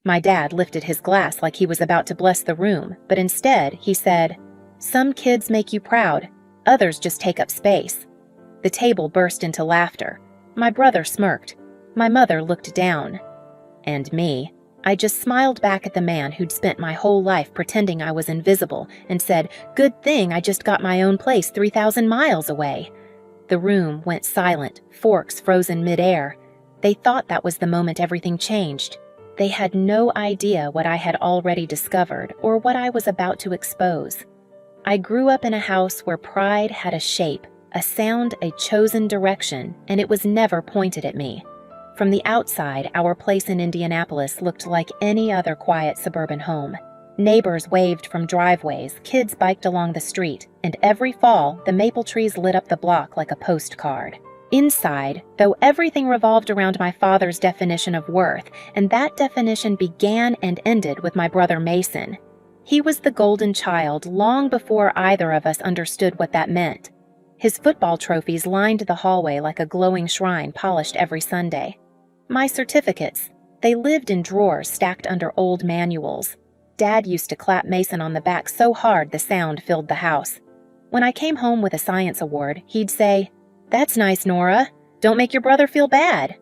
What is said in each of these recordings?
My dad lifted his glass like he was about to bless the room, but instead he said, "Some kids make you proud, others just take up space." The table burst into laughter. My brother smirked. My mother looked down. And me, I just smiled back at the man who'd spent my whole life pretending I was invisible and said, "Good thing I just got my own place 3,000 miles away." The room went silent, forks frozen midair. They thought that was the moment everything changed. They had no idea what I had already discovered or what I was about to expose. I grew up in a house where pride had a shape, a sound, a chosen direction, and it was never pointed at me. From the outside, our place in Indianapolis looked like any other quiet suburban home. Neighbors waved from driveways, kids biked along the street, and every fall, the maple trees lit up the block like a postcard. Inside, though, everything revolved around my father's definition of worth, and that definition began and ended with my brother Mason. He was the golden child long before either of us understood what that meant. His football trophies lined the hallway like a glowing shrine polished every Sunday. My certificates, they lived in drawers stacked under old manuals. Dad used to clap Mason on the back so hard the sound filled the house. When I came home with a science award, he'd say, "That's nice, Nora. Don't make your brother feel bad."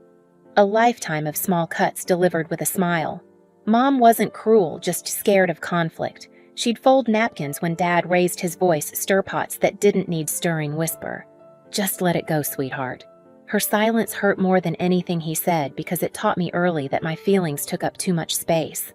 A lifetime of small cuts delivered with a smile. Mom wasn't cruel, just scared of conflict. She'd fold napkins when Dad raised his voice stir-pots that didn't need stirring whisper. "Just let it go, sweetheart." Her silence hurt more than anything he said because it taught me early that my feelings took up too much space.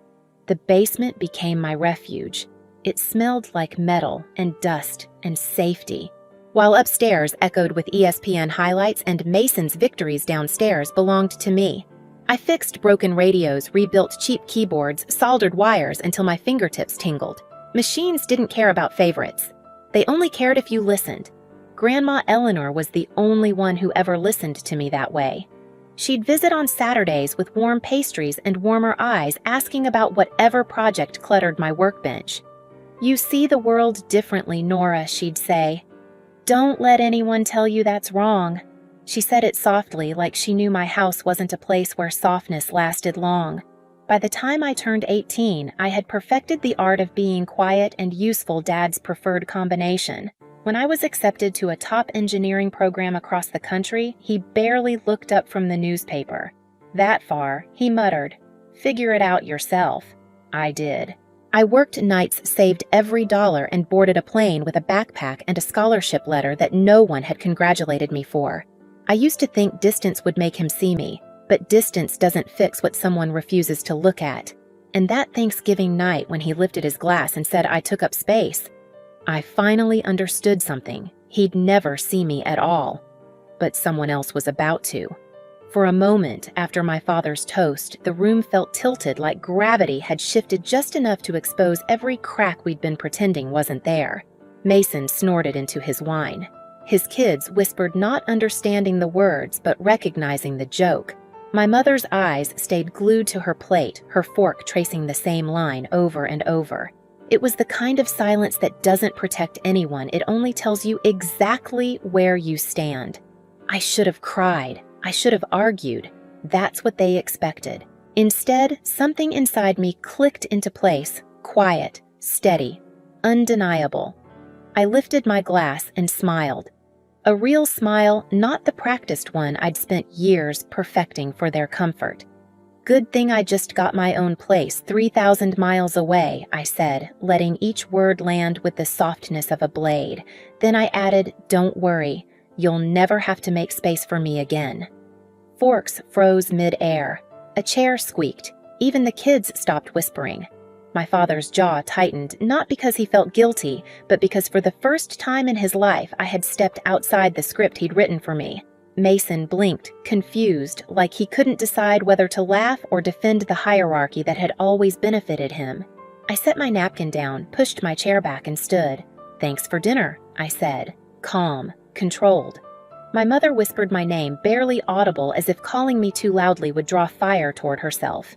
The basement became my refuge. It smelled like metal and dust and safety, while upstairs echoed with ESPN highlights and Mason's victories downstairs belonged to me. I fixed broken radios, rebuilt cheap keyboards, soldered wires until my fingertips tingled. Machines didn't care about favorites. They only cared if you listened. Grandma Eleanor was the only one who ever listened to me that way. She'd visit on Saturdays with warm pastries and warmer eyes, asking about whatever project cluttered my workbench. "You see the world differently, Nora," she'd say. "Don't let anyone tell you that's wrong." She said it softly, like she knew my house wasn't a place where softness lasted long. By the time I turned 18, I had perfected the art of being quiet and useful, Dad's preferred combination. When I was accepted to a top engineering program across the country, he barely looked up from the newspaper. That far, he muttered, "Figure it out yourself." I did. I worked nights, saved every dollar, and boarded a plane with a backpack and a scholarship letter that no one had congratulated me for. I used to think distance would make him see me, but distance doesn't fix what someone refuses to look at. And that Thanksgiving night when he lifted his glass and said I took up space, I finally understood something. He'd never see me at all. But someone else was about to. For a moment after my father's toast, the room felt tilted like gravity had shifted just enough to expose every crack we'd been pretending wasn't there. Mason snorted into his wine. His kids whispered, not understanding the words but recognizing the joke. My mother's eyes stayed glued to her plate, her fork tracing the same line over and over. It was the kind of silence that doesn't protect anyone, it only tells you exactly where you stand. I should have cried. I should have argued. That's what they expected. Instead, something inside me clicked into place, quiet, steady, undeniable. I lifted my glass and smiled. A real smile, not the practiced one I'd spent years perfecting for their comfort. "Good thing I just got my own place 3,000 miles away," I said, letting each word land with the softness of a blade. Then I added, "Don't worry, you'll never have to make space for me again." Forks froze mid-air. A chair squeaked. Even the kids stopped whispering. My father's jaw tightened, not because he felt guilty, but because for the first time in his life I had stepped outside the script he'd written for me. Mason blinked, confused, like he couldn't decide whether to laugh or defend the hierarchy that had always benefited him. I set my napkin down, pushed my chair back, and stood. "Thanks for dinner," I said, calm, controlled. My mother whispered my name, barely audible, as if calling me too loudly would draw fire toward herself.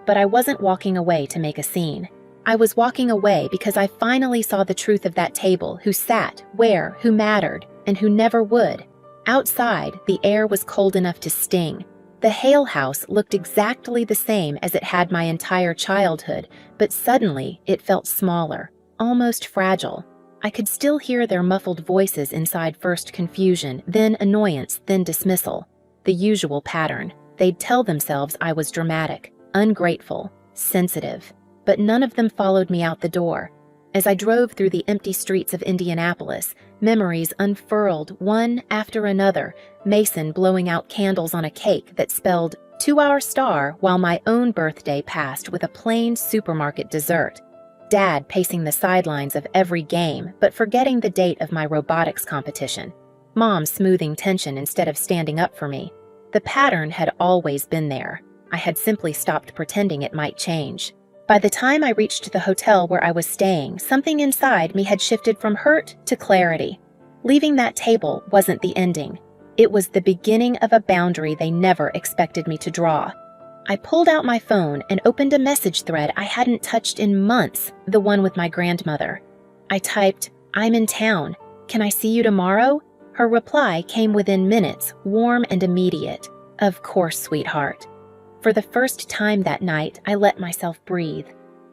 But I wasn't walking away to make a scene. I was walking away because I finally saw the truth of that table, who sat, where, who mattered, and who never would. Outside, the air was cold enough to sting. The Hale house looked exactly the same as it had my entire childhood, but suddenly it felt smaller, almost fragile. I could still hear their muffled voices inside, first confusion, then annoyance, then dismissal. The usual pattern. They'd tell themselves I was dramatic, ungrateful, sensitive, but none of them followed me out the door. As I drove through the empty streets of Indianapolis, memories unfurled one after another, Mason blowing out candles on a cake that spelled 2-hour star while my own birthday passed with a plain supermarket dessert. Dad pacing the sidelines of every game, but forgetting the date of my robotics competition. Mom smoothing tension instead of standing up for me. The pattern had always been there. I had simply stopped pretending it might change. By the time I reached the hotel where I was staying, something inside me had shifted from hurt to clarity. Leaving that table wasn't the ending. It was the beginning of a boundary they never expected me to draw. I pulled out my phone and opened a message thread I hadn't touched in months, the one with my grandmother. I typed, "I'm in town. Can I see you tomorrow?" Her reply came within minutes, warm and immediate. "Of course, sweetheart." For the first time that night, I let myself breathe.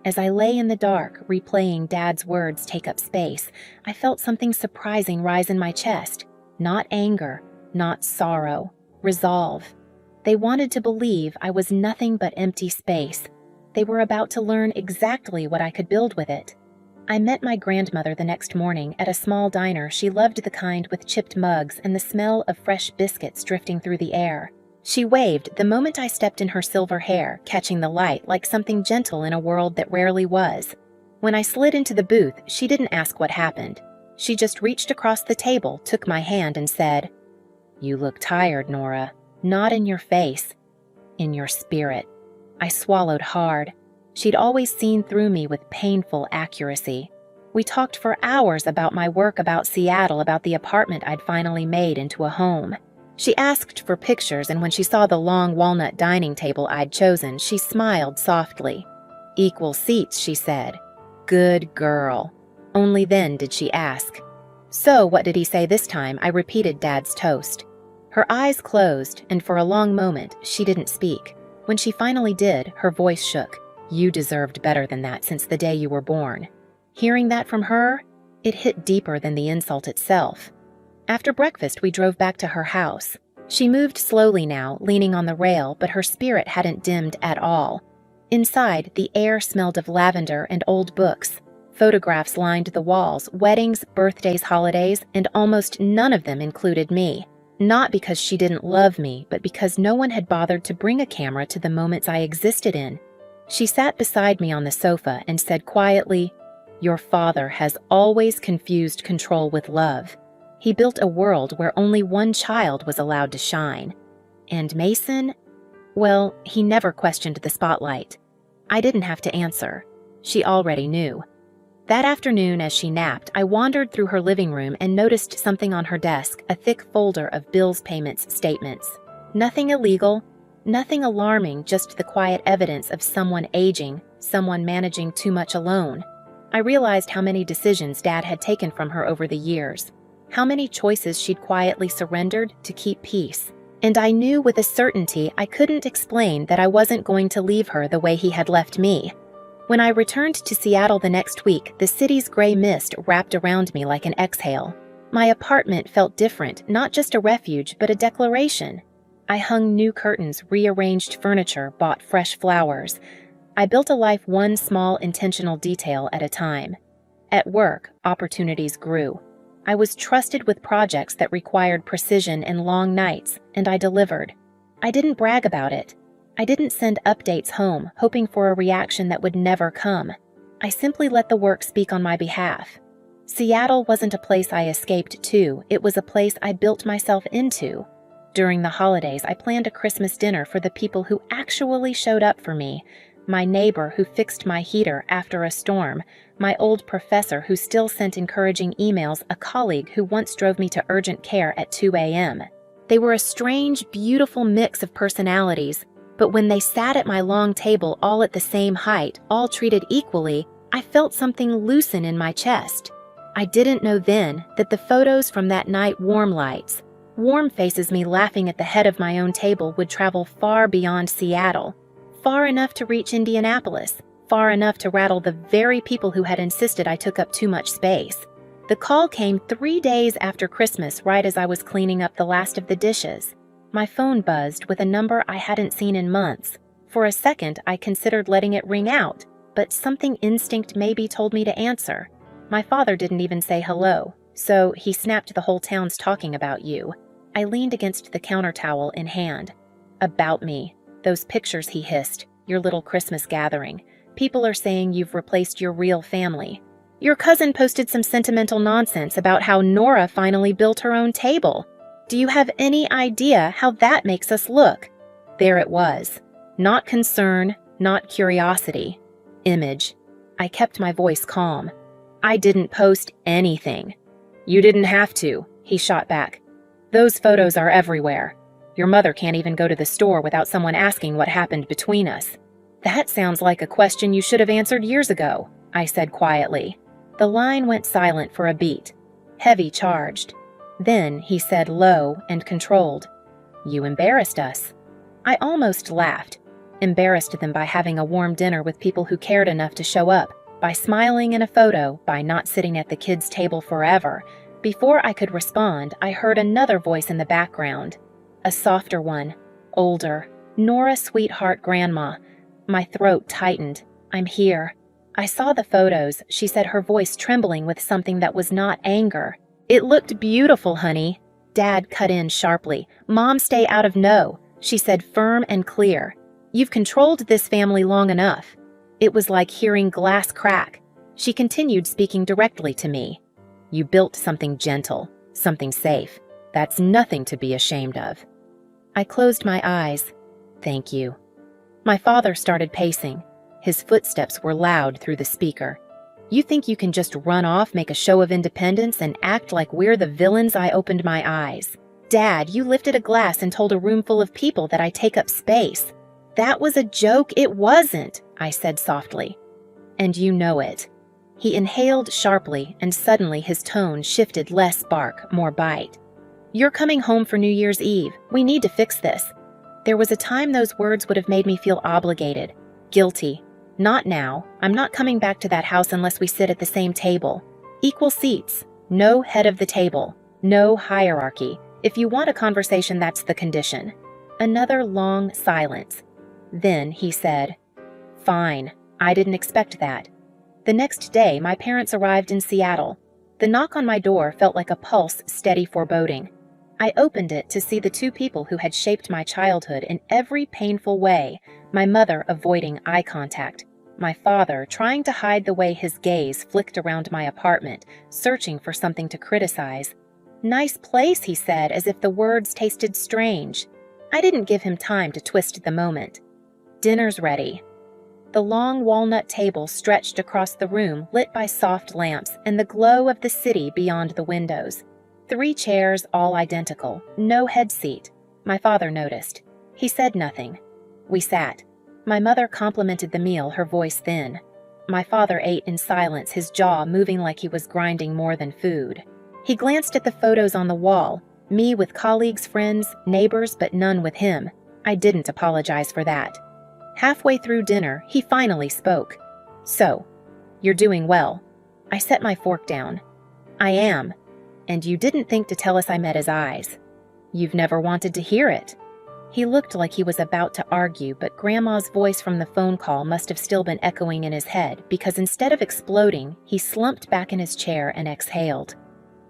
As I lay in the dark, replaying Dad's words take up space, I felt something surprising rise in my chest. Not anger, not sorrow, resolve. They wanted to believe I was nothing but empty space. They were about to learn exactly what I could build with it. I met my grandmother the next morning at a small diner she loved, the kind with chipped mugs and the smell of fresh biscuits drifting through the air. She waved the moment I stepped in her silver hair, catching the light like something gentle in a world that rarely was. When I slid into the booth, she didn't ask what happened. She just reached across the table, took my hand, and said, "You look tired, Nora. Not in your face, in your spirit." I swallowed hard. She'd always seen through me with painful accuracy. We talked for hours about my work, about Seattle, about the apartment I'd finally made into a home. She asked for pictures, and when she saw the long walnut dining table I'd chosen, she smiled softly. "Equal seats," she said. "Good girl." Only then did she ask, "So what did he say this time?" I repeated Dad's toast. Her eyes closed, and for a long moment, she didn't speak. When she finally did, her voice shook. "You deserved better than that since the day you were born." Hearing that from her, it hit deeper than the insult itself. After breakfast, we drove back to her house. She moved slowly now, leaning on the rail, but her spirit hadn't dimmed at all. Inside, the air smelled of lavender and old books. Photographs lined the walls, weddings, birthdays, holidays, and almost none of them included me. Not because she didn't love me, but because no one had bothered to bring a camera to the moments I existed in. She sat beside me on the sofa and said quietly, "Your father has always confused control with love. He built a world where only one child was allowed to shine. And Mason, well, he never questioned the spotlight." I didn't have to answer. She already knew. That afternoon, as she napped, I wandered through her living room and noticed something on her desk, a thick folder of bills payments statements. Nothing illegal, nothing alarming, just the quiet evidence of someone aging, someone managing too much alone. I realized how many decisions Dad had taken from her over the years. How many choices she'd quietly surrendered to keep peace. And I knew with a certainty I couldn't explain that I wasn't going to leave her the way he had left me. When I returned to Seattle the next week, the city's gray mist wrapped around me like an exhale. My apartment felt different, not just a refuge, but a declaration. I hung new curtains, rearranged furniture, bought fresh flowers. I built a life one small intentional detail at a time. At work, opportunities grew. I was trusted with projects that required precision and long nights, and I delivered. I didn't brag about it. I didn't send updates home, hoping for a reaction that would never come. I simply let the work speak on my behalf. Seattle wasn't a place I escaped to, it was a place I built myself into. During the holidays, I planned a Christmas dinner for the people who actually showed up for me. My neighbor who fixed my heater after a storm, my old professor who still sent encouraging emails, a colleague who once drove me to urgent care at 2 a.m. They were a strange, beautiful mix of personalities, but when they sat at my long table all at the same height, all treated equally, I felt something loosen in my chest. I didn't know then that the photos from that night, warm lights, Warm faces me laughing at the head of my own table would travel far beyond Seattle, far enough to reach Indianapolis, far enough to rattle the very people who had insisted I took up too much space. The call came 3 days after Christmas, right as I was cleaning up the last of the dishes. My phone buzzed with a number I hadn't seen in months. For a second, I considered letting it ring out, but something instinct maybe told me to answer. My father didn't even say hello, so he snapped, "The whole town's talking about you." I leaned against the counter towel in hand. "About me. Those pictures," he hissed. "Your little Christmas gathering. People are saying you've replaced your real family. Your cousin posted some sentimental nonsense about how Nora finally built her own table. Do you have any idea how that makes us look?" There it was. Not concern, not curiosity. Image. I kept my voice calm. "I didn't post anything." "You didn't have to," he shot back. "Those photos are everywhere. Your mother can't even go to the store without someone asking what happened between us." "That sounds like a question you should have answered years ago," I said quietly. The line went silent for a beat, heavy charged. Then he said low and controlled, "You embarrassed us." I almost laughed. Embarrassed them by having a warm dinner with people who cared enough to show up, by smiling in a photo, by not sitting at the kids' table forever. Before I could respond, I heard another voice in the background. A softer one, older. Nora, sweetheart grandma. My throat tightened. "I'm here." I saw the photos, she said, her voice trembling with something that was not anger. "It looked beautiful, honey." Dad cut in sharply. "Mom, stay out of no," she said, firm and clear. "You've controlled this family long enough." It was like hearing glass crack. She continued, speaking directly to me. "You built something gentle, something safe. That's nothing to be ashamed of." I closed my eyes. "Thank you." My father started pacing. His footsteps were loud through the speaker. "You think you can just run off, make a show of independence, and act like we're the villains?" I opened my eyes. "Dad, you lifted a glass and told a room full of people that I take up space." "That was a joke." "It wasn't," I said softly. "And you know it." He inhaled sharply, and suddenly his tone shifted, less bark, more bite. "You're coming home for New Year's Eve. We need to fix this." There was a time those words would have made me feel obligated, guilty. Not now. I'm not coming back to that house unless we sit at the same table. Equal seats. No head of the table. No hierarchy. If you want a conversation, that's the condition. Another long silence. Then he said, "Fine." I didn't expect that. The next day, my parents arrived in Seattle. The knock on my door felt like a pulse, steady foreboding. I opened it to see the two people who had shaped my childhood in every painful way, my mother avoiding eye contact, my father trying to hide the way his gaze flicked around my apartment, searching for something to criticize. "Nice place," he said, as if the words tasted strange. I didn't give him time to twist the moment. "Dinner's ready." The long walnut table stretched across the room, lit by soft lamps and the glow of the city beyond the windows. 3 chairs, all identical, no head seat. My father noticed. He said nothing. We sat. My mother complimented the meal, her voice thin. My father ate in silence, his jaw moving like he was grinding more than food. He glanced at the photos on the wall, me with colleagues, friends, neighbors, but none with him. I didn't apologize for that. Halfway through dinner, he finally spoke. "So, you're doing well." I set my fork down. "I am. And you didn't think to tell us." I met his eyes. "You've never wanted to hear it." He looked like he was about to argue, but Grandma's voice from the phone call must have still been echoing in his head, because instead of exploding, he slumped back in his chair and exhaled.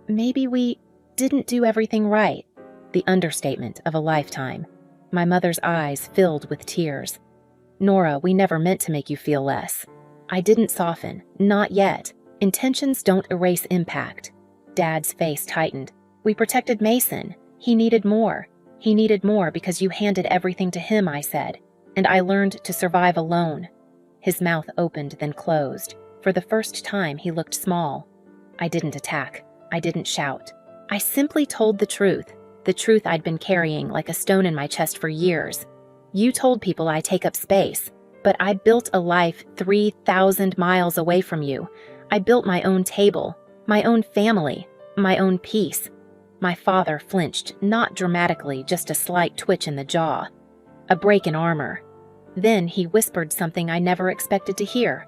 "Maybe we didn't do everything right." The understatement of a lifetime. My mother's eyes filled with tears. "Nora, we never meant to make you feel less." I didn't soften. Not yet. Intentions don't erase impact. Dad's face tightened. "We protected Mason. He needed more. He needed more because you handed everything to him," I said. "And I learned to survive alone." His mouth opened, then closed. For the first time, he looked small. I didn't attack. I didn't shout. I simply told the truth I'd been carrying like a stone in my chest for years. "You told people I take up space, but I built a life 3,000 miles away from you. I built my own table, my own family, my own peace. My father flinched, not dramatically, just a slight twitch in the jaw. A break in armor. Then he whispered something I never expected to hear.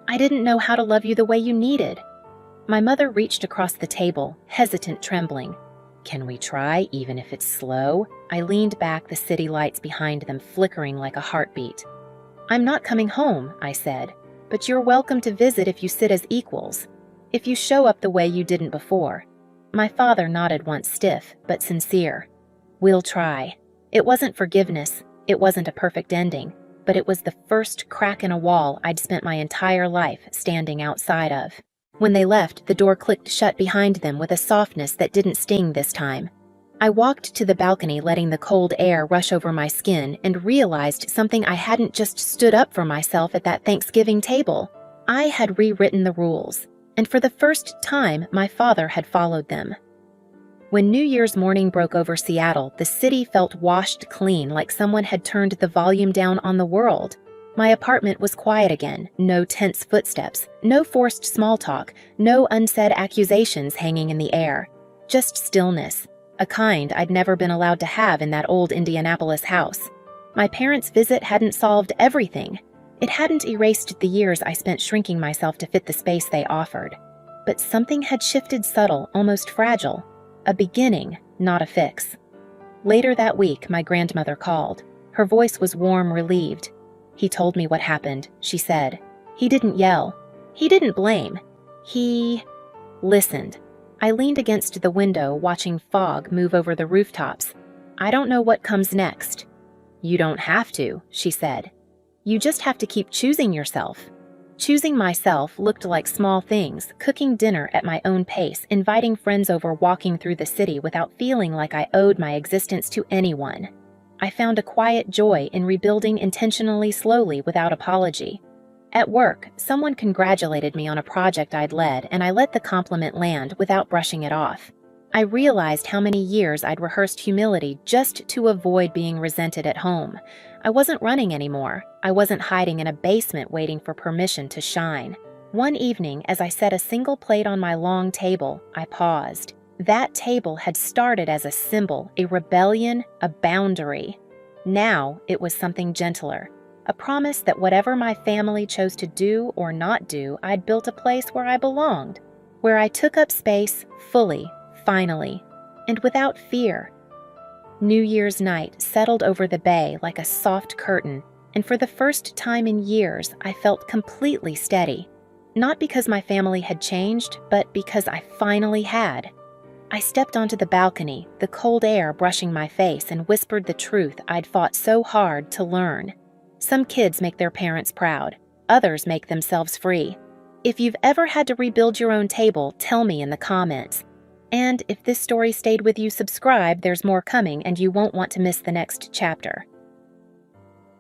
"I didn't know how to love you the way you needed." My mother reached across the table, hesitant, trembling. "Can we try, even if it's slow?" I leaned back, the city lights behind them flickering like a heartbeat. "I'm not coming home," I said, "but you're welcome to visit if you sit as equals. If you show up the way you didn't before." My father nodded once, stiff but sincere. "We'll try." It wasn't forgiveness, it wasn't a perfect ending, but it was the first crack in a wall I'd spent my entire life standing outside of. When they left, the door clicked shut behind them with a softness that didn't sting this time. I walked to the balcony, letting the cold air rush over my skin, and realized something I hadn't just stood up for myself at that Thanksgiving table. I had rewritten the rules, and for the first time, my father had followed them. When New Year's morning broke over Seattle, the city felt washed clean, like someone had turned the volume down on the world. My apartment was quiet again, no tense footsteps, no forced small talk, no unsaid accusations hanging in the air. Just stillness, a kind I'd never been allowed to have in that old Indianapolis house. My parents' visit hadn't solved everything. It hadn't erased the years I spent shrinking myself to fit the space they offered. But something had shifted, subtle, almost fragile. A beginning, not a fix. Later that week, my grandmother called. Her voice was warm, relieved. "He told me what happened," she said. "He didn't yell. He didn't blame. He listened." I leaned against the window, watching fog move over the rooftops. "I don't know what comes next." "You don't have to," she said. "You just have to keep choosing yourself." Choosing myself looked like small things: cooking dinner at my own pace, inviting friends over, walking through the city without feeling like I owed my existence to anyone. I found a quiet joy in rebuilding intentionally, slowly, without apology. At work, someone congratulated me on a project I'd led, and I let the compliment land without brushing it off. I realized how many years I'd rehearsed humility just to avoid being resented at home. I wasn't running anymore. I wasn't hiding in a basement waiting for permission to shine. One evening, as I set a single plate on my long table, I paused. That table had started as a symbol, a rebellion, a boundary. Now it was something gentler, a promise that whatever my family chose to do or not do, I'd built a place where I belonged, where I took up space fully, finally, and without fear. New Year's night settled over the bay like a soft curtain, and for the first time in years, I felt completely steady. Not because my family had changed, but because I finally had. I stepped onto the balcony, the cold air brushing my face, and whispered the truth I'd fought so hard to learn. Some kids make their parents proud. Others make themselves free. If you've ever had to rebuild your own table, tell me in the comments. And if this story stayed with you, subscribe. There's more coming, and you won't want to miss the next chapter.